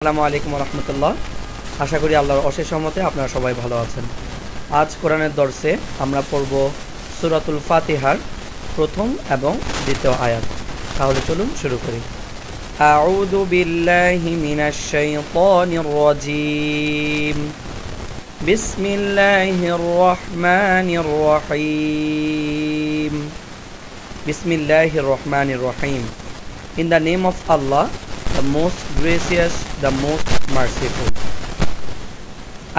আসসালামু আলাইকুম রহমতুল্লাহ। আশা করি আল্লাহর অশেষ রহমতে আপনারা সবাই ভালো আছেন। আজ কোরআনের দর্শে আমরা পড়ব সূরাতুল ফাতিহার প্রথম এবং দ্বিতীয় আয়াত। তাহলে চলুন শুরু করি। আউযু বিল্লাহি মিনাশ শাইতানির রাজীম। বিসমিল্লাহির রহমানির রহিম। বিসমিল্লাহির রহমানির রহিম। In the name of Allah, the most gracious, the most merciful.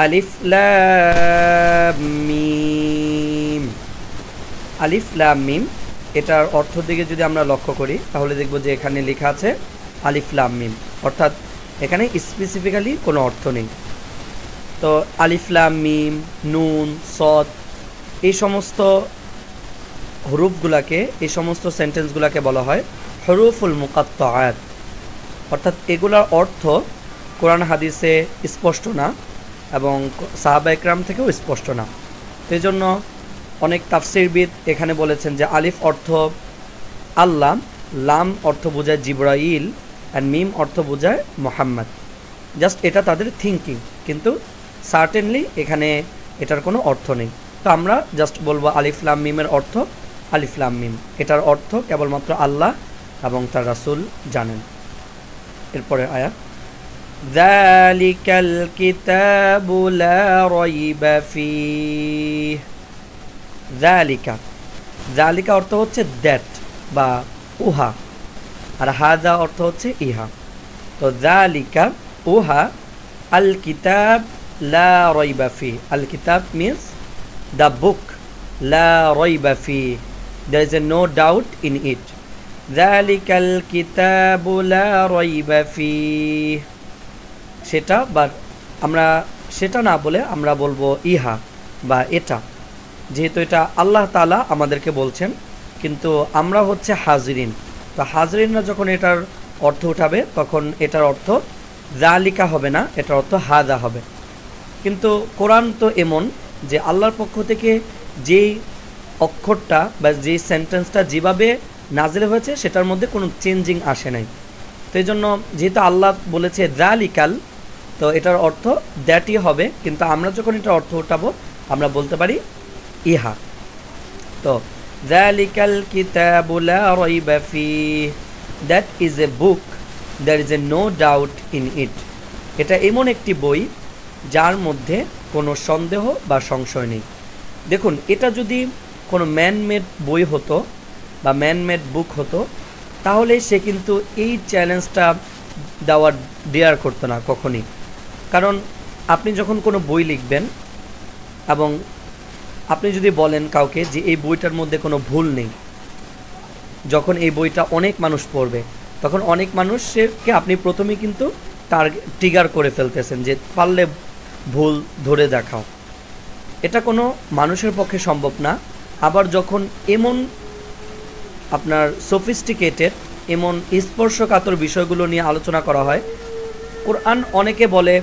Alif Lam Mim. Alif Lam Mim এটার অর্থ দিকে যদি আমরা লক্ষ্য করি তাহলে দেখব যে এখানে লেখা আছে আলিফ লাম মিম, অর্থাৎ এখানে স্পেসিফিক্যালি কোনো অর্থ নেই। তো আলিফ লাম মিম, নুন, সদ, এই সমস্ত হরুফগুলাকে, এই সমস্ত সেন্টেন্সগুলাকে বলা হয় হরুফুল মুকাত্তাআত, অর্থাৎ এগুলার অর্থ কোরআন হাদিসে স্পষ্ট না এবং সাহাবা ইকরাম থেকেও স্পষ্ট না। তো এই জন্য অনেক তাফসীরবিদ এখানে বলেছেন যে আলিফ অর্থ আল্লাহ, লাম অর্থ বোঝায় জিবরাইল, অ্যান্ড মিম অর্থ বোঝায় মোহাম্মদ। জাস্ট এটা তাদের থিঙ্কিং, কিন্তু সার্টেনলি এখানে এটার কোনো অর্থ নেই। তো আমরা জাস্ট বলবো আলিফ লাম মিমের অর্থ আলিফ লাম মিম, এটার অর্থ কেবলমাত্র আল্লাহ এবং তার রাসূল জানেন। এরপরে আয়াত, যালিকাল কিতাবু লা রাইবা ফীহ। যালিকা, যালিকা অর্থ হচ্ছে দ্যাট বা উহা, আর হাযা অর্থ হচ্ছে ইহা। তো যালিকা উহা, আল কিতাব লা রাইবা ফীহ। আল কিতাব মিন্স দ্য বুক, লা রাইবা ফীহ, there is no doubt in it. যালিকাল কিতাবু লা রাইবা ফীহ, সেটা, বা আমরা সেটা না বলে আমরা বলবো ইহা বা এটা, যেহেতু এটা আল্লাহ তাআলা আমাদেরকে বলছেন, কিন্তু আমরা হচ্ছে হাজিরিন। তো হাজিরিনরা যখন এটার অর্থ উঠাবে তখন এটার অর্থ যালিকা হবে না, এটার অর্থ হাযা হবে। কিন্তু কোরআন তো এমন যে আল্লাহর পক্ষ থেকে যেই অক্ষরটা বা যেই সেন্টেন্সটা যেভাবে নাজিল হয়েছে সেটার মধ্যে কোনো চেঞ্জিং আসে নাই। তো এই জন্য যেহেতু আল্লাহ বলেছে যালিকাল, তো এটার অর্থ দ্যাটই হবে, কিন্তু আমরা যখন এটার অর্থ উঠাবো আমরা বলতে পারি ইহা। তো যালিকাল কিতাবু লা রাইবা ফীহ, that is a book, there is a no doubt in it. এটা এমন একটি বই যার মধ্যে কোনো সন্দেহ বা সংশয় নেই। দেখুন, এটা যদি কোনো ম্যানমেড বই হতো বা ম্যানমেড বুক হতো তাহলে সে কিন্তু এই চ্যালেঞ্জটা দেওয়ার ডেয়ার করতো না কখনই। কারণ আপনি যখন কোনো বই লিখবেন এবং আপনি যদি বলেন কাউকে যে এই বইটার মধ্যে কোনো ভুল নেই, যখন এই বইটা অনেক মানুষ পড়বে তখন অনেক মানুষকে আপনি প্রথমেই কিন্তু ট্রিগার করে ফেলতেছেন যে পারলে ভুল ধরে দেখাও। এটা কোনো মানুষের পক্ষে সম্ভব না। আবার যখন এমন আপনার সোফিস্টিকেটেড, এমন স্পর্শকাতর বিষয়গুলো নিয়ে আলোচনা করা হয়, কোরআন অনেকে বলে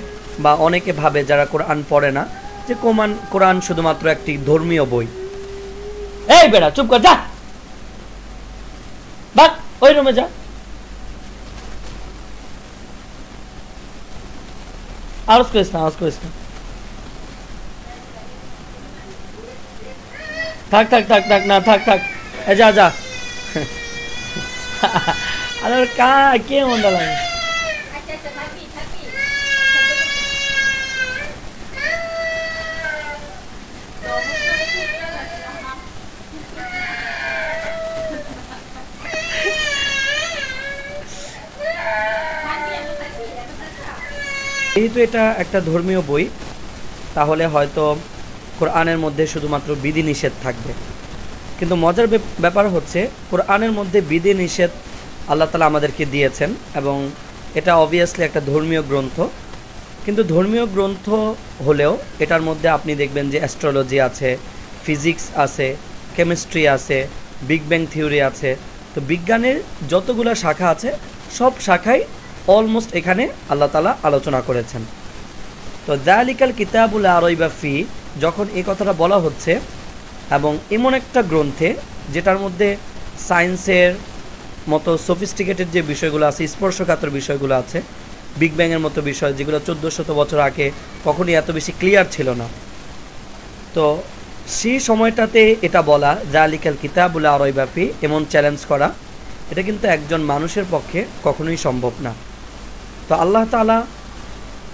বা অনেকে ভাবে যারা কোরআন পড়ে না যে কোরআন শুধুমাত্র একটি ধর্মীয় বই। এই বেটা চুপ কর, যা বাক, ওই রুমে যা। আওয়াজ করিস না, আওয়াজ করিস না। থাক থাক থাক থাক না, থাক থাক, যা যা। আরে কে মনটা লাগে? যেহেতু এটা একটা ধর্মীয় বই তাহলে হয়তো কোরআনের মধ্যে শুধুমাত্র বিধিনিষেধ থাকবে, কিন্তু মজার ব্যাপার হচ্ছে কোরআনের মধ্যে বিধিনিষেধ আল্লাহ তাআলা আমাদেরকে দিয়েছেন এবং এটা অবভিয়াসলি একটা ধর্মীয় গ্রন্থ। কিন্তু ধর্মীয় গ্রন্থ হলেও এটার মধ্যে আপনি দেখবেন যে অ্যাস্ট্রোলজি আছে, ফিজিক্স আছে, কেমিস্ট্রি আছে, বিগ ব্যাং থিওরি আছে। তো বিজ্ঞানের যতগুলো শাখা আছে সব শাখাই অলমোস্ট এখানে আল্লাহ তাআলা আলোচনা করেছেন। তো যালিকাল কিতাবু লা রাইবা ফীহ, যখন এই কথাটা বলা হচ্ছে এবং এমন একটা গ্রন্থে যেটার মধ্যে সায়েন্সের মতো সফিস্টিকেটেড যে বিষয়গুলো আছে, স্পর্শকাতর বিষয়গুলো আছে, বিগ ব্যাংয়ের মতো বিষয়, যেগুলো 1400 বছর আগে কখনই এত বেশি ক্লিয়ার ছিল না। তো সেই সময়টাতে এটা বলা, জালিকাল কিতাবুল লা রাইবা ফিহি, এমন চ্যালেঞ্জ করা, এটা কিন্তু একজন মানুষের পক্ষে কখনোই সম্ভব না। তো আল্লাহ তাআলা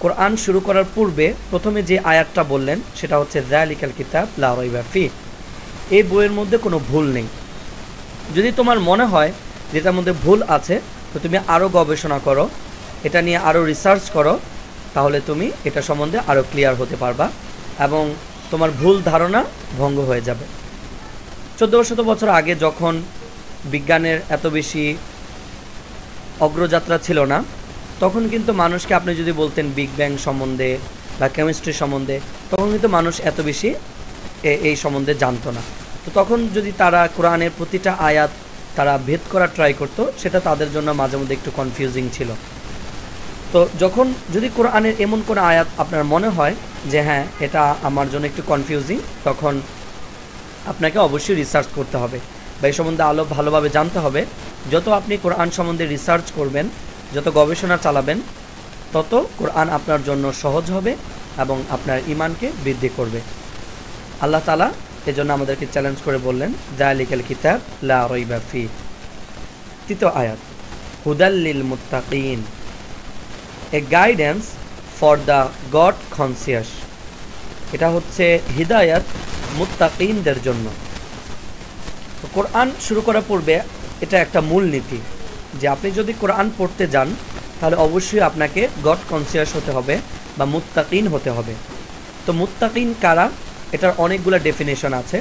কোরআন শুরু করার পূর্বে প্রথমে যে আয়াতটা বললেন সেটা হচ্ছে জালিকাল কিতাব লা রাইবা ফিহি, এই বইয়ের মধ্যে কোনো ভুল নেই। যদি তোমার মনে হয় যে এটার মধ্যে ভুল আছে, তো তুমি আরও গবেষণা করো, এটা নিয়ে আরও রিসার্চ করো, তাহলে তুমি এটা সম্বন্ধে আরও ক্লিয়ার হতে পারবা এবং তোমার ভুল ধারণা ভঙ্গ হয়ে যাবে। 1400 বছর আগে যখন বিজ্ঞানের এত বেশি অগ্রযাত্রা ছিল না, তখন কিন্তু মানুষকে আপনি যদি বলতেন বিগ ব্যাং সম্বন্ধে বা কেমিস্ট্রি সম্বন্ধে, তখন কিন্তু মানুষ এত বেশি এই সম্বন্ধে জানতো না। তো তখন যদি তারা কোরআনের প্রতিটা আয়াত তারা ভেদ করার ট্রাই করতো, সেটা তাদের জন্য মাঝে মধ্যে একটু কনফিউজিং ছিল। তো যখন যদি কোরআনের এমন কোনো আয়াত আপনার মনে হয় যে হ্যাঁ এটা আমার জন্য একটু কনফিউজিং, তখন আপনাকে অবশ্যই রিসার্চ করতে হবে বা এই সম্বন্ধে ভালোভাবে জানতে হবে। যত আপনি কোরআন সম্বন্ধে রিসার্চ করবেন, যত গবেষণা চালাবেন, তত কোরআন আপনার জন্য সহজ হবে এবং আপনার ঈমানকে বৃদ্ধি করবে। আল্লাহ তাআলা এজন্য আমাদেরকে চ্যালেঞ্জ করে বললেন যালিকাল কিতাব লা রাইবা ফিহি। তৃতীয় আয়াত, হুদাল লিল মুত্তাকিন, এ guidance for the god conscious. এটা হচ্ছে হিদায়াত মুত্তাকিনদের জন্য। তো কোরআন শুরু করার পূর্বে এটা একটা মূল নীতি যে আপনি যদি কোরআন পড়তে যান, তাহলে অবশ্যই আপনাকে গড কনসিয়াস হতে হবে বা মুত্তাকিন হতে হবে। তো মুত্তাকিন কারা, এটার অনেকগুলো ডেফিনেশন আছে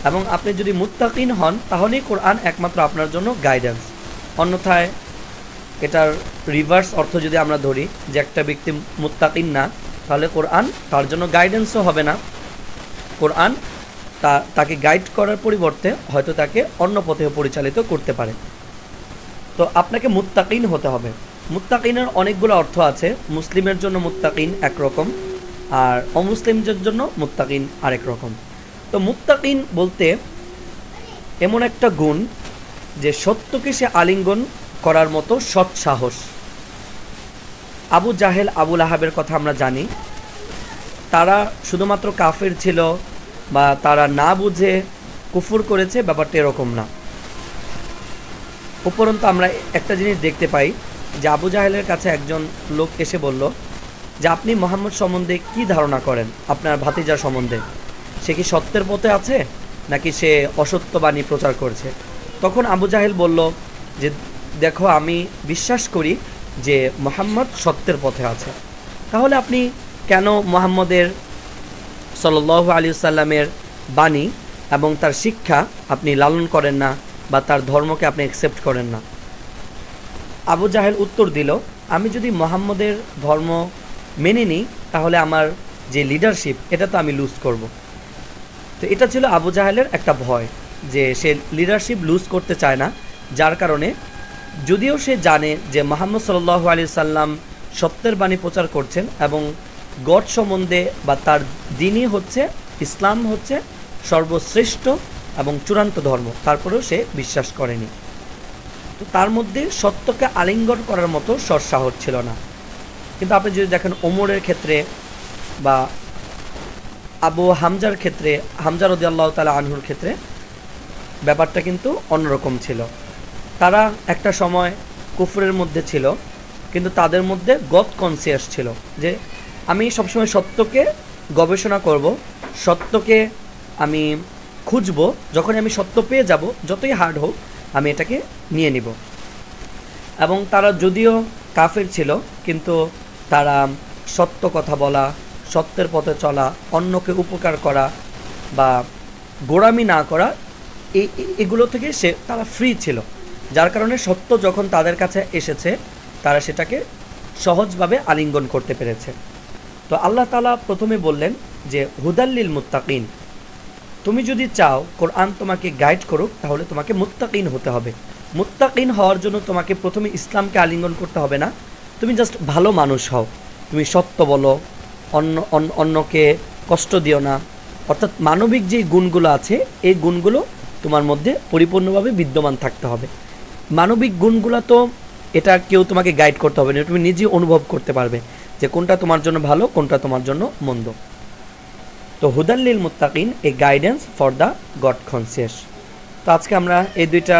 এবং আপনি যদি মুত্তাকিন হন, তাহলেই কোরআন একমাত্র আপনার জন্য গাইডেন্স। অন্যথায় এটার রিভার্স অর্থ যদি আমরা ধরি যে একটা ব্যক্তি মুত্তাকিন না, তাহলে কোরআন তার জন্য গাইডেন্সও হবে না। কোরআন তাকে গাইড করার পরিবর্তে হয়তো তাকে অন্য পথে পরিচালিত করতে পারে। তো আপনাকে মুত্তাকিন হতে হবে। মুত্তাকিনের অনেকগুলো অর্থ আছে। মুসলিমের জন্য মুত্তাকিন একরকম, আর অমুসলিমদের জন্য মুত্তাকিন আরেক রকম। তো মুত্তাকিন বলতে এমন একটা গুণ যে সত্যকে সে আলিঙ্গন করার মতো সৎ সাহস। আবু জাহেল, আবু লাহাবের কথা আমরা জানি, তারা শুধুমাত্র কাফের ছিল বা তারা না বুঝে কুফর করেছে, ব্যাপারটা এরকম না। উপরন্তু আমরা একটা জিনিস দেখতে পাই যে আবু জাহেলের কাছে একজন লোক এসে বলল যে আপনি মোহাম্মদ সম্বন্ধে কি ধারণা করেন, আপনার ভাতিজা সম্বন্ধে, সে কি সত্যের পথে আছে নাকি সে অসত্য বাণী প্রচার করছে? তখন আবু জাহেল বলল যে দেখো, আমি বিশ্বাস করি যে মুহাম্মদ সত্যের পথে আছে। তাহলে আপনি কেন মুহাম্মদের সাল্লাল্লাহু আলাইহি ওয়াসাল্লামের বাণী এবং তার শিক্ষা আপনি লালন করেন না বা তার ধর্মকে আপনি অ্যাকসেপ্ট করেন না? আবু জাহেল উত্তর দিল, আমি যদি মুহাম্মদের ধর্ম মেনে নিই, তাহলে আমার যে লিডারশিপ, এটা তো আমি লুজ করব। তো এটা ছিল আবু জাহেলের একটা ভয়, যে সে লিডারশিপ লুজ করতে চায় না, যার কারণে যদিও সে জানে যে মুহাম্মদ সাল্লাল্লাহু আলাইহি সাল্লাম সত্যের বাণী প্রচার করছেন এবং গড সম্বন্ধে বা তার দ্বীনই হচ্ছে, ইসলাম হচ্ছে সর্বশ্রেষ্ঠ এবং চূড়ান্ত ধর্ম, তারপরেও সে বিশ্বাস করেনি। তো তার মধ্যে সত্যকে আলিঙ্গন করার মতো সৎসাহস ছিল না। কিন্তু আপনি যদি দেখেন ওমরের ক্ষেত্রে বা আবু হামজার ক্ষেত্রে, হামজা রাদিয়াল্লাহু তাআলা আনহুর ক্ষেত্রে ব্যাপারটা কিন্তু অন্যরকম ছিল। তারা একটা সময় কুফরের মধ্যে ছিল, কিন্তু তাদের মধ্যে গড কনসিয়াস ছিল যে আমি সবসময় সত্যকে গবেষণা করব, সত্যকে আমি খুঁজব, যখন আমি সত্য পেয়ে যাব, যতই হার্ড হোক আমি এটাকে নিয়ে নিব। এবং তারা যদিও কাফের ছিল, কিন্তু তারা সত্য কথা বলা, সত্যের পথে চলা, অন্যকে উপকার করা বা গোড়ামি না করা, এগুলো থেকে তারা ফ্রি ছিল। যার কারণে সত্য যখন তাদের কাছে এসেছে, তারা সেটাকে সহজভাবে আলিঙ্গন করতে পেরেছে। তো আল্লাহ তাআলা প্রথমে বললেন যে হুদাল্লিল মুত্তাকিন, তুমি যদি চাও কোরআন তোমাকে গাইড করুক, তাহলে তোমাকে মুত্তাকিন হতে হবে। মুত্তাকিন হওয়ার জন্য তোমাকে প্রথমে ইসলামকে আলিঙ্গন করতে হবে না, তুমি জাস্ট ভালো মানুষ হও, তুমি সত্য বলো, অন্যকে কষ্ট দিও না, অর্থাৎ মানবিক যে গুণগুলো আছে এই গুণগুলো তোমার মধ্যে পরিপূর্ণভাবে বিদ্যমান থাকতে হবে। মানবিক গুণগুলো তো এটা কেউ তোমাকে গাইড করতে হবে না, তুমি নিজেই অনুভব করতে পারবে যে কোনটা তোমার জন্য ভালো, কোনটা তোমার জন্য মন্দ। তো হুদাল লিল মুত্তাকিন, এ guidance for the god conscious. তো আজকে আমরা এই দুইটা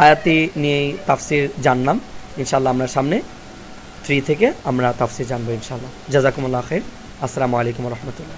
আয়াতি নিয়েই তাফসির জানলাম। ইনশাআল্লাহ আমরা সামনে 3 থেকে আমরা তাফসির জানবো ইনশাআল্লাহ। জাযাকুমুল্লাহ খাইর। আসসালামু আলাইকুম ওয়া রাহমাতুল্লাহ।